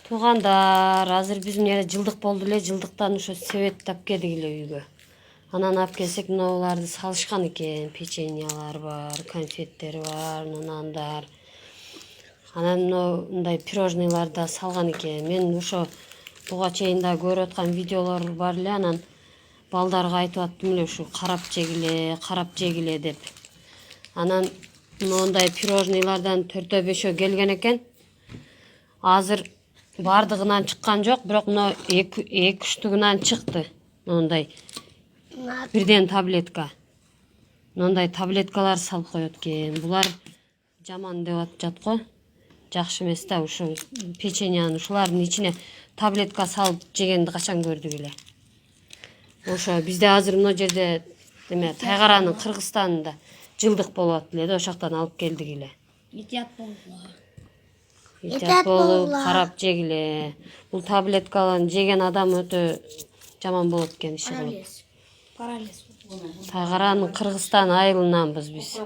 Туугандар, азыр биздин эле жылдык болду эле, жылдыктан ошо себет тап келдик эле үйгө. Анан алып келсек, мыналарды салышкан экен, печеньялар бар, конфеттер бар, нандар. Анан мындай пирожныйлар да салган экен. Мен ошо буга чейин да көрүп аткан видеолор бар эле, анан балдарга айтып аттым эле ушу карап жегиле деп. Анан мондай пирожныйлардан 4-5 келген экен. Азыр бардыгынан чыккан жок, бирок мына 2 штугунан чыкты. Мондай бирден таблетка. Мондай таблеткалар салып коет экен. Булар жаман деп атышат го. Жакшы эмес да, ушу печеньяны ушулардын ичине таблетка салып жегенди качан көрдүк эле. Ошо бизде азыр мына жерде эме Тайгаранын Кыргызстанында жылдык болуп атты эле да, ошоктон алып келдик эле. Итят болуп карап жегиле. Бул таблеткаларын жеген адам өтө жаман болот экен, иши кылып. Тайгаранын Кыргызстан айылынанбыз биз.